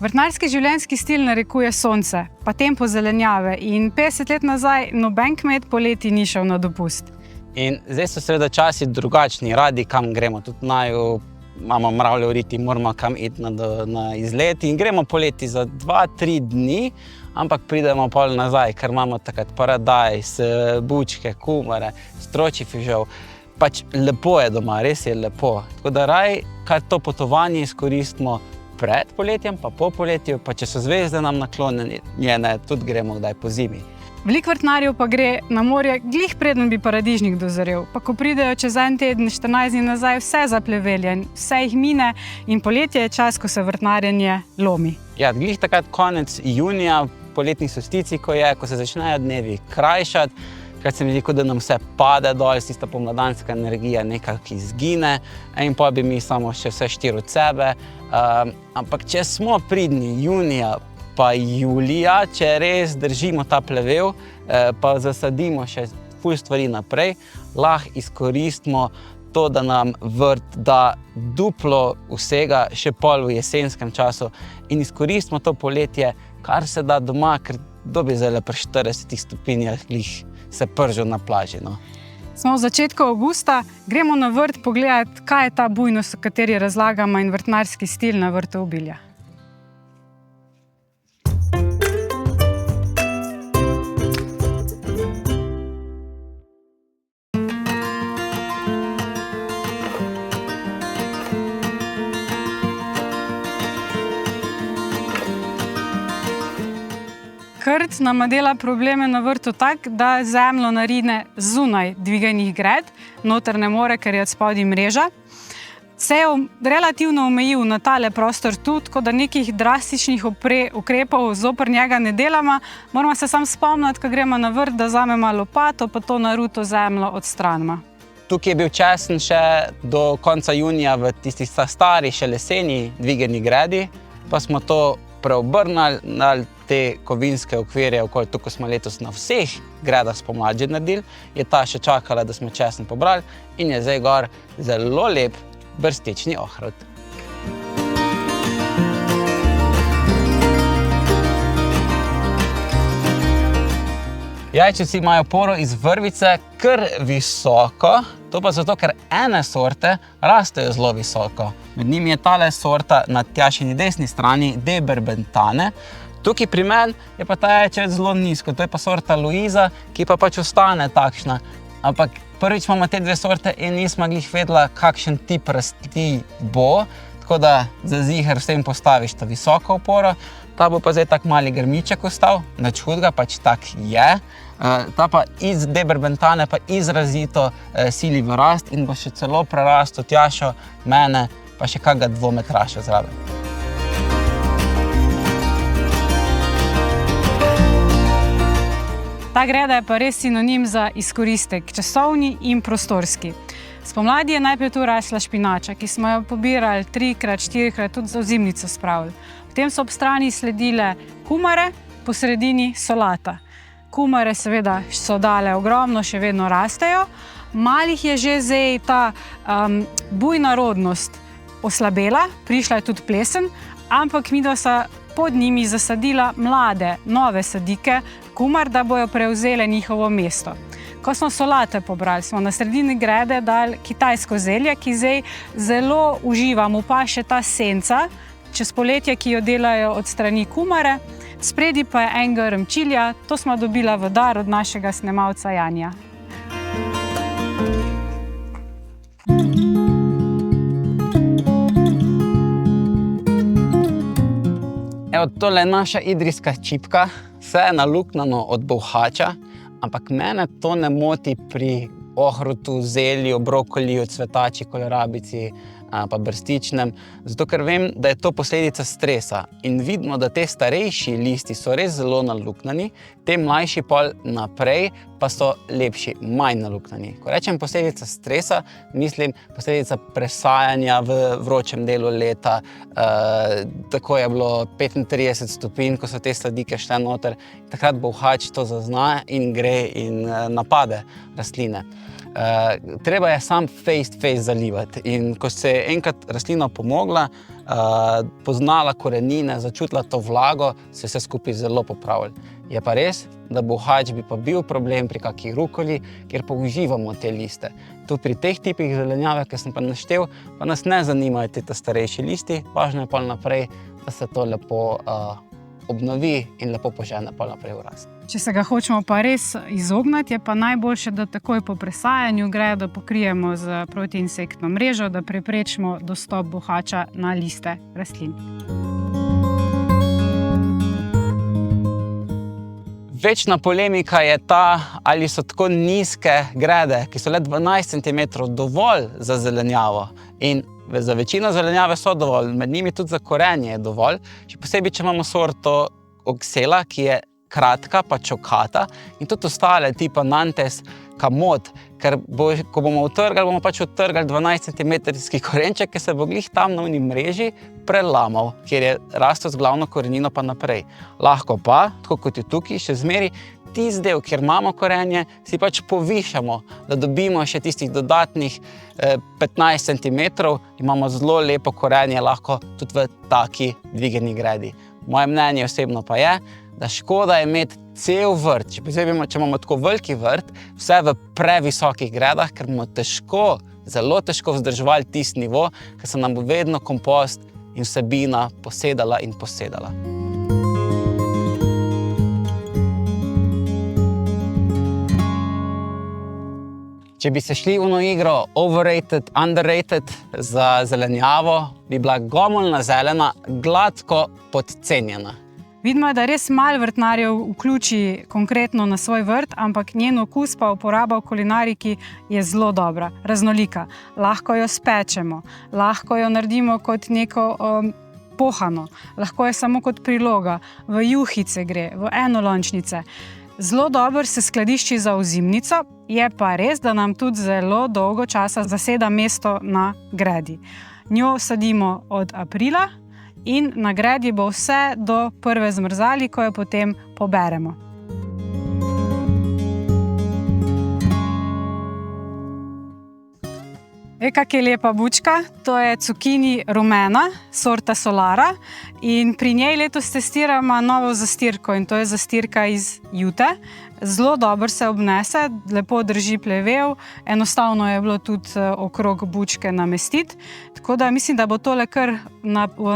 Vrtnarski življenjski stil narekuje sonce, pa tempo zelenjave in 50 let nazaj noben kmet poleti ni šel na dopust. In zdaj so seveda časi drugačni, radi kam gremo, tudi naju imamo mravlje v riti, moramo kam iti na izlet in gremo poleti za 2-3 dni, ampak pridemo pol nazaj, ker imamo takrat paradajz, bučke, kumare, stročji fižol. Pač lepo je doma, res je lepo. Tako da raj, kar to potovanje izkoristimo pred poletjem, pa po poletju, pa če so zvezde nam naklonjene, tudi gremo kdaj po zimi. Veliko vrtnarjev pa gre na morje glih preden bi paradižnik dozorel, pa ko pridejo čez en teden, 14 dni nazaj, vse zaplevelje, vse jih mine in poletje je čas, ko se vrtnarjenje lomi. Ja, glih takrat konec junija, poletni solstici, ko se začnejo dnevi krajšati, ker se mi zdi, da nam vse pade dol, tista pomladanska energija nekako izgine in pa bi mi samo še vse štiri od sebe. Ampak če smo pridni junija pa julija, če res držimo ta plevel, pa zasadimo še ful stvari naprej, lahko izkoristimo to, da nam vrt da duplo vsega, še pol v jesenskem času in izkoristimo to poletje, kar se da doma, ker kdo bi zdaj pri 40 stopinjah se pržil na plaži. No. Smo v začetku avgusta, gremo na vrt pogledati, kaj je ta bujnost, o kateri razlagamo in vrtnarski stil na vrtu obilja. Krt nama dela probleme na vrtu tak, da zemljo narine zunaj dviganih gred, noter ne more, ker je od spodaj mreža. Se je relativno omejil na tale prostor tudi, tako da nekih drastičnih ukrepov zoper njega ne delamo. Moramo se samo spomniti, ko gremo na vrt, da vzamemo lopato, pa to naruto zemljo odstranimo. Tukaj je bil česen še do konca junija v tistih stari, še leseni dvigani gredi, pa smo to preobrnili te kovinske okvirje, okoli tukaj smo letos na vseh gredah spomladi naredili, je ta še čakala, da smo česen pobrali in je zdaj gor zelo lep brstični ohrovt. Jajčevci imajo poro iz vrvice kar visoko, to pa zato, ker ene sorte rastejo zelo visoko. Med njimi je tale sorta na Tjašini desni strani, De Berbentane. Tukaj pri meni je pa ta jajčevec zelo nizko, to je pa sorta Luiza, ki pa pač ostane takšna. Ampak prvič imamo te dve sorte in nismo glih vedela, kakšen tip rasti bo, tako da za ziher s tem postaviš to visoko oporo. Ta bo pa zdaj tak mali grmiček ostal, nič hudega, pač tak je. Ta pa iz De Berbentane pa izrazito sili v rast in bo še celo prerastel Tjašo, mene, pa še kakega dvometraša zraven. Ta greda je pa res sinonim za izkoristek, časovni in prostorski. Spomladi je najprej tu rasla špinača, ki smo jo pobirali 3-krat, 4-krat, tudi za ozimnico spravili. Potem so ob strani sledile kumare, po sredini solata. Kumare seveda so dale ogromno, še vedno rastejo. Malih je že zdaj ta bujna rodnost oslabela, prišla je tudi plesen, ampak midva sta pod njimi zasadila mlade, nove sadike, kumar, da bojo prevzele njihovo mesto. Ko smo solate pobrali, smo na sredini grede dali kitajsko zelje, ki zdaj zelo uživa, mu pa še ta senca, čez poletje, ki jo delajo od strani kumare, spredi pa je en grm čilija, to smo dobila v dar od našega snemalca Janja. Evo, tole je naša idrijska čipka, vse je naluknjano od bolhača, ampak mene to ne moti pri ohrovtu, zelju, brokoliju, cvetači, kolerabici, pa brstičnem, zato ker vem, da je to posledica stresa in vidimo, da te starejši listi so res zelo naluknjani, te mlajši pol naprej pa so lepši, manj naluknjani. Ko rečem posledica stresa, mislim posledica presajanja v vročem delu leta, tako je bilo 35 stopinj, ko so te sladike šle noter, takrat bolhač to zazna in gre in napade rastline. Treba je sam face zalivati in ko se je enkrat rastlina pomogla, poznala korenine, začutila to vlago, se vse skupaj zelo popravili. Je pa res, da bohač bi pa bil problem pri kakšni rukoli, kjer pa uživamo te liste. Tu pri teh tipih zelenjave, ki sem pa naštel, pa nas ne zanimajo te starejši listi, važno je pa naprej, da se to lepo obnovi in lepo požene pa naprej v rast. Če se ga hočemo pa res izogniti, je pa najboljše, da takoj po presajanju gredo pokrijemo z protiinsektno mrežo, da preprečimo dostop bohača na liste rastlin. Večna polemika je ta, ali so tako nizke grede, ki so le 12 cm, dovolj za zelenjavo. In za večino zelenjave so dovolj, med njimi tudi za korenje je dovolj. Še posebej, če imamo sorto oksela, ki je kratka pa čokata, in tudi ostale tipa Nantes, Kamot, ker ko bomo odtrgali 12 cm korenček, ki se bo glih tam na uni mreži prelamal, kjer je rastel z glavno korenino pa naprej. Lahko pa, tako kot je tukaj, še zmeri tisti del, kjer imamo korenje, si pač povišamo, da dobimo še tistih dodatnih 15 cm, imamo zelo lepo korenje, lahko tudi v taki dvigani gredi. Moje mnenje osebno pa je, da škoda je imeti cel vrt, če imamo tako veliki vrt, vse v previsokih gredah, ker bomo zelo težko vzdrževali tisti nivo, ker se nam bo vedno kompost in vsebina posedala in posedala. Če bi se šli v igro overrated, underrated za zelenjavo, bi bila gomoljna zelena gladko podcenjena. Vidimo, da res malo vrtnarjev vključi konkretno na svoj vrt, ampak njen okus pa uporaba v kulinariki je zelo dobra, raznolika. Lahko jo spečemo, lahko jo naredimo kot neko pohano, lahko je samo kot priloga, v juhice gre, v enolončnice. Zelo dobro se skladišči za ozimnico, je pa res, da nam tudi zelo dolgo časa zaseda mesto na gredi. Njo sadimo od aprila, in na gredi bo vse do prve zmrzali, ko jo potem poberemo. Kak je lepa bučka, to je cukini rumena, sorta Solara, in pri njej letos testiramo novo zastirko, in to je zastirka iz jute. Zelo dobro se obnese, lepo drži plevel, enostavno je bilo tudi okrog bučke namestiti, tako da mislim, da bo tole kar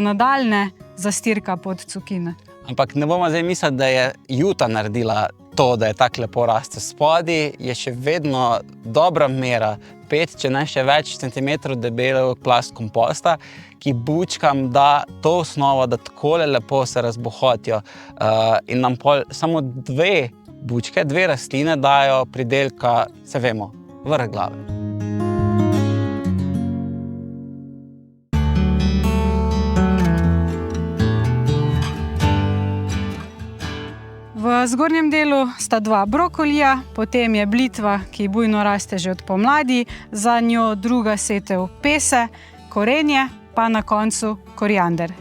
nadaljne zastirka pod cukine. Ampak ne bomo zdaj misliti, da je juta naredila to, da je tako lepo raste. Spodaj je še vedno dobra mera, 5, če ne še več centimetrov debel plast komposta, ki bučkam da to osnovo, da takole lepo se razbohotijo. In nam samo 2 bučke, 2 rastline dajo pridelka, se vemo, vrh glave. V zgornjem delu sta 2 brokolija, potem je blitva, ki bujno raste že od pomladi, za njo druga setev pese, korenje, pa na koncu koriander.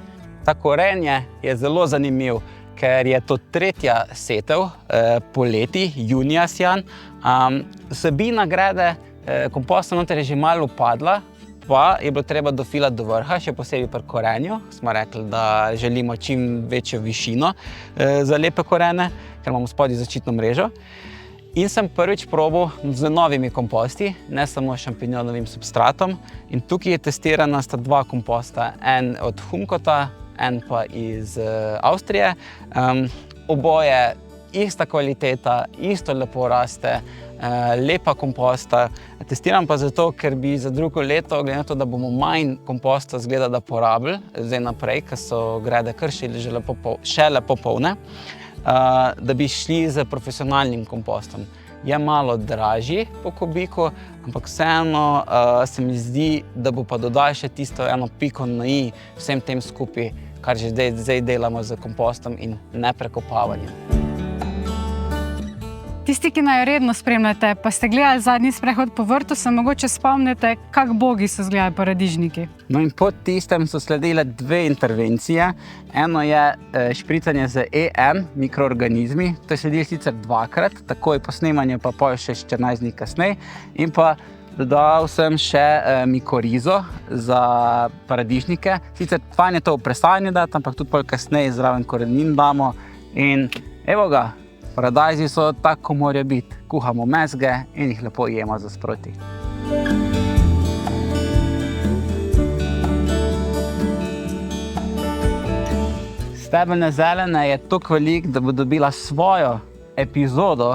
Ta korenje je zelo zanimiv, ker je to 3. setev poleti, junija sjan. Vsebina grede komposta noter je že malo upadla, pa je bilo treba dofilati do vrha, še posebej pri korenju. Smo rekli, da želimo čim večjo višino za lepe korene, ker imamo spodaj zaščitno mrežo. In sem prvič probal z novimi komposti, ne samo šampinjonovim substratom. In tukaj je testirana sta 2 komposta, en od Humkota, en pa iz Avstrije. Oboje ista kvaliteta, isto lepo raste, lepa komposta. Testiram pa zato, ker bi za drugo leto, glede na to, da bomo manj komposta zgleda, da porabili, zdaj naprej, ker so grede kršili še lepo polne, da bi šli z profesionalnim kompostom. Je malo dražji po kubiku, ampak vseeno se mi zdi, da bo pa dodal še tisto eno piko na i vsem tem skupaj, kar že zdaj delamo z kompostom in neprekopavanjem. Tisti, ki naj redno spremljate, pa ste gledali zadnji sprehod po vrtu, se mogoče spomnite, kak bogi so izgledali paradižniki. No in po tistem so sledile 2 intervencije. Eno je špricanje z EM, mikroorganizmi. To je sledilo sicer 2-krat, takoj po snemanju, pa še 14 dni kasneje. In pa Dodal sem še mikorizo za paradižnike. Sicer fajn je to v presanje dati, ampak tudi pol kasneje zraven korenin damo. In evo ga, paradajzi so tako, ko morajo biti. Kuhamo mezge in jih lepo jemo za sproti. Stebelne zelene je toliko veliko, da bo dobila svojo epizodo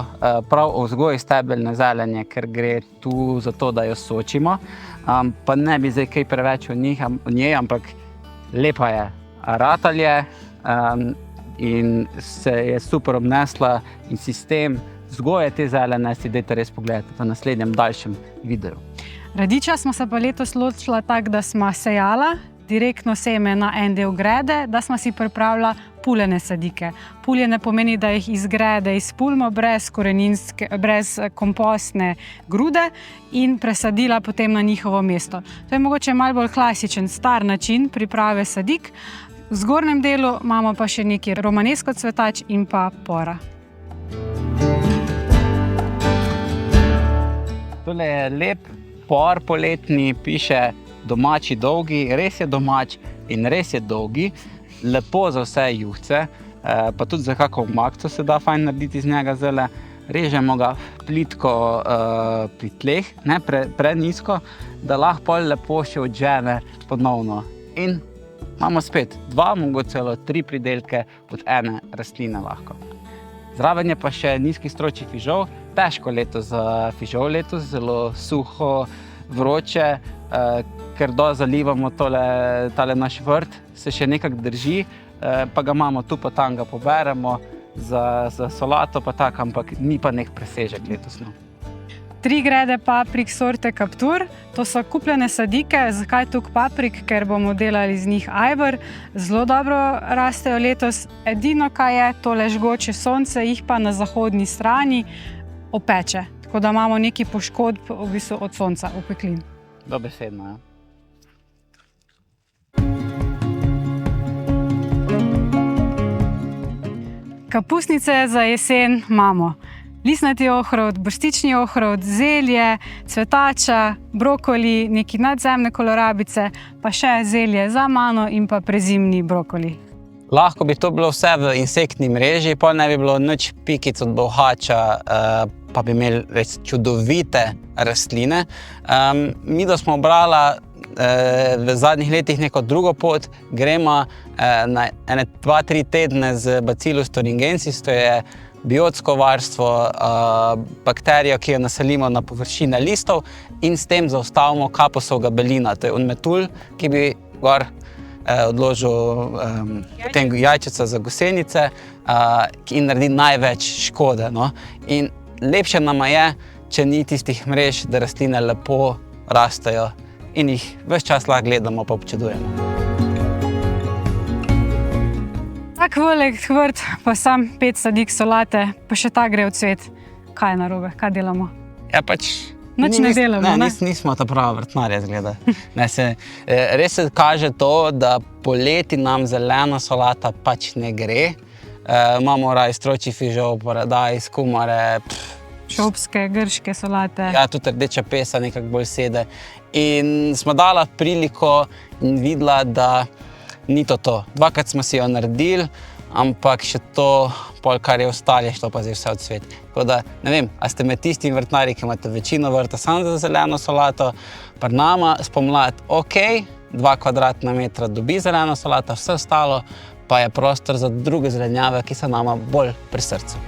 prav o vzgoji stebelne zelenje, ker gre tu za to, da jo sočimo. Pa ne bi zdaj kaj preveč o njej, ampak lepa je. Ratal je in se je super obnesla in sistem vzgoje te zelene si dajte res pogledati v naslednjem daljšem videu. Radiča smo se pa letos lotila tako, da smo sejala direktno seme na en del grede, da smo si pripravila puljene sadike. Puljene pomeni, da jih iz grede izpuljimo brez kompostne grude in presadila potem na njihovo mesto. To je mogoče malo bolj klasičen, star način priprave sadik. V zgornjem delu imamo pa še neki romanesko cvetač in pa pora. Tole je lep por poletni, piše domači dolgi, res je domač in res je dolgi, lepo za vse juhce, pa tudi za kako omakco se da fajn narediti iz njega zdajle. Režemo ga plitko pri tleh, ne prenizko, da lahko pol lepo še odžene ponovno. In imamo spet 2, mogoče celo 3 pridelke od ene rastline lahko. Zraven je pa še nizki stročji fižol, težko leto za fižol letos, zelo suho, vroče, ker zalivamo tale naš vrt, se še nekako drži, pa ga imamo tu pa tam ga poberemo za solato pa tako, ampak ni pa nek presežek letos. 3 grede paprik sorte Captur, to so kupljene sadike. Zakaj toliko paprik? Ker bomo delali z njih ajvar. Zelo dobro rastejo letos. Edino, kaj je, tole žgoče sonce jih pa na zahodni strani opeče. Tako da imamo nekaj poškodb v bistvu od sonca, opeklin. Dobesedno, ja. Kapusnice za jesen imamo. Listnati ohrovt, brstični ohrovt, zelje, cvetača, brokoli, neki nadzemne kolorabice, pa še zelje za mano in pa prezimni brokoli. Lahko bi to bilo vse v insektni mreži, pa ne bi bilo nič pikic od bolhača, pa bi imeli res čudovite rastline. Mi da smo obrala v zadnjih letih neko drugo pot, gremo na ene 2-3 tedne z Bacillus thuringiensis, to je biotsko varstvo, bakterijo, ki jo naselimo na površine listov in s tem zaustavimo kapusovega belina. To je unmetul, ki bi gor odložil potem jajčica za gosenice in naredi največ škode. In lepše nama je, če ni tistih mrež, da rastline lepo rastejo in jih ves čas lahko gledamo pa občudujemo. Tak velik vrt, pa sam 5 sadik solate, pa še ta gre v cvet. Kaj je narobe? Kaj delamo? Ja, pač nič ne delamo, ne? Nismo ta prava vrtnarja, zgleda. Res se kaže to, da poleti nam zelena solata pač ne gre. Imamo raj stročji fižol, paradajz, kumare, šopske, grške solate. Ja, tudi rdeča pesa nekako bolj sede. In smo dala priliko in videla, da ni to. 2krat smo si jo naredili, ampak še to, pol kar je ostalo, je šlo pa zdaj vse od svet. Tako da, ne vem, a ste med tistimi vrtnarji, ki imate večino vrta samo za zeleno solato, pri nama spomladi ok, 2 kvadratna metra dobi zeleno solato, vse ostalo pa je prostor za druge zelenjave, ki so nama bolj pri srcu.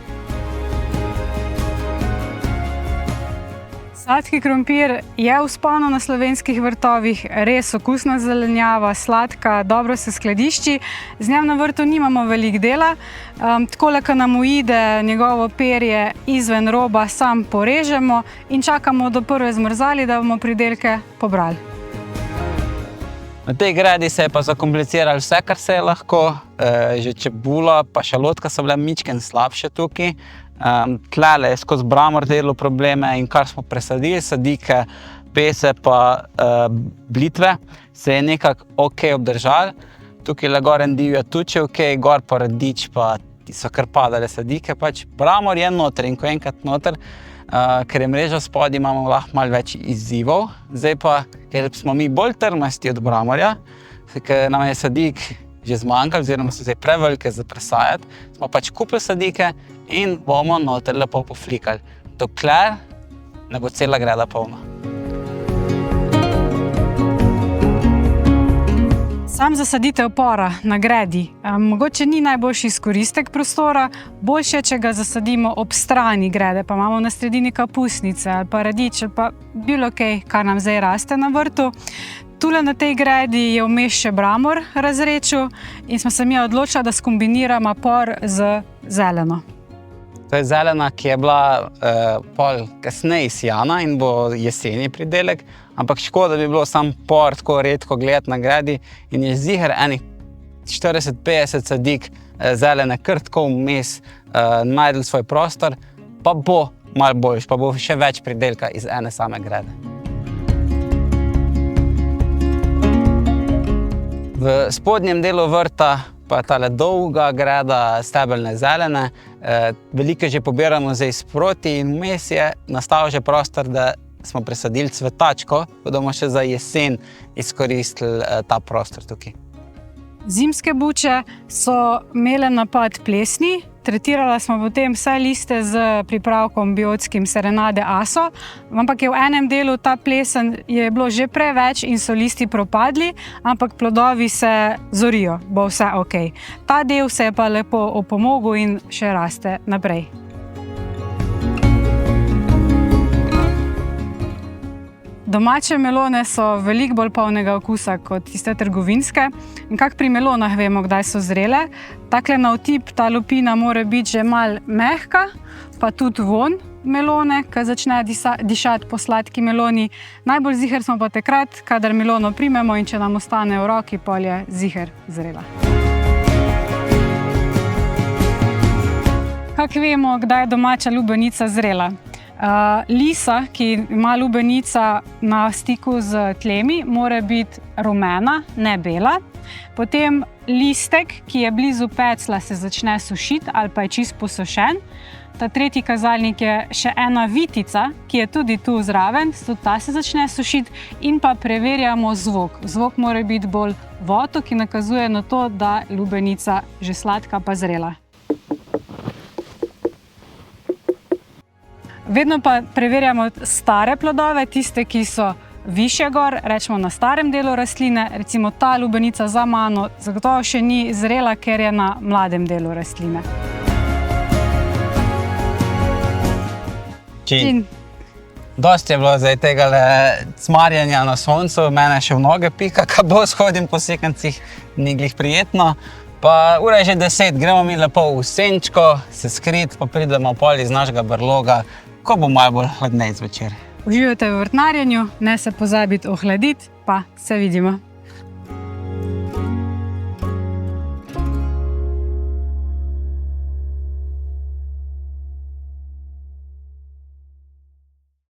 Sladki krompir je v vzponu na slovenskih vrtovih, res okusna zelenjava, sladka, dobro se skladišči. Z njem na vrtu nimamo veliko dela. Takole, ko nam uide njegovo perje izven roba, sam porežemo in čakamo do prve zmrzali, da bomo pridelke pobrali. Na tej gredi se je pa zakompliciralo vse, kar se je lahko. Že čebula pa šalotka so bile mičken slabše tukaj. Tlele je skozi bramor delal probleme in kar smo presadili, sadike, pese pa blitve, se je nekako ok obdržali. Tukaj le gor en divja tuče ok, gor pa radič pa so kar padale sadike. Pač bramor je noter in ko enkrat noter, ker je mreža spodaj, imamo lahko malo več izzivov. Zdaj pa, ker smo mi bolj trmasti od bramorja, ker nam je sadik že zmanjkalo, oziroma so zdaj prevelike za presajati, smo pač kupili sadike in bomo noter lepo poflikali, dokler ne bo cela greda polna. Sam zasaditev pora na gredi mogoče ni najboljši izkoristek prostora, boljše, če ga zasadimo ob strani grede, pa imamo na sredini kapusnice ali pa radič ali pa bilo kaj, kar nam zdaj raste na vrtu. Tule na tej gredi je vmes še bramor razrečil in smo se mi odločili, da skombiniramo por z zeleno. To je zelena, ki je bila pol kasneje sijana in bo jeseni pridelek, ampak škoda bi bilo sam por tako redko gledati na gredi in je ziher enih 40-50 sadik zelene kar tako vmes najdel svoj prostor, pa bo malo boljš, pa bo še več pridelka iz ene same grede. V spodnjem delu vrta pa je tale dolga greda stebelne zelene. Veliko že pobiramo zdaj sproti in vmes je nastal že prostor, da smo presadili cvetačko, da bomo še za jesen izkoristili ta prostor tukaj. Zimske buče so imele napad plesni, tretirala smo potem vse liste z pripravkom biotskim Serenade Aso, ampak je v enem delu ta plesen je bilo že preveč in so listi propadli, ampak plodovi se zorijo, bo vse ok. Ta del se je pa lepo opomogel in še raste naprej. Domače melone so veliko bolj polnega okusa kot tiste trgovinske. In kak pri melonah vemo, kdaj so zrele. Takle na otip ta lupina mora biti že malo mehka, pa tudi vonj melone, ko začne dišati po sladki meloni. Najbolj ziher smo pa takrat, kadar melono primemo in če nam ostane v roki, pol je ziher zrela. Kak vemo, kdaj je domača lubenica zrela? Lisa, ki ima lubenica na stiku z tlemi, mora biti rumena, ne bela. Potem listek, ki je blizu pecla, se začne sušiti ali pa je čist posušen. Ta tretji kazalnik je še ena vitica, ki je tudi tu zraven, tudi ta se začne sušiti in pa preverjamo zvok. Zvok mora biti bolj voto, ki nakazuje na to, da je lubenica že sladka pa zrela. Vedno pa preverjamo stare plodove, tiste, ki so višje gor, rečemo na starem delu rastline, recimo ta lubenica za mano zagotovo še ni zrela, ker je na mladem delu rastline. Dosti je bilo zdaj tega cmarjanja na soncu, mene še v noge pika, ko bolj hodim po sekancih, ni glih prijetno. Pa ura je že 10, gremo mi lepo v senčko, se skrit, pa pridemo pol iz našega brloga, ko bo malo bolj hladnej zvečer. Uživajte v vrtnarjenju, ne se pozabiti ohladiti, pa se vidimo.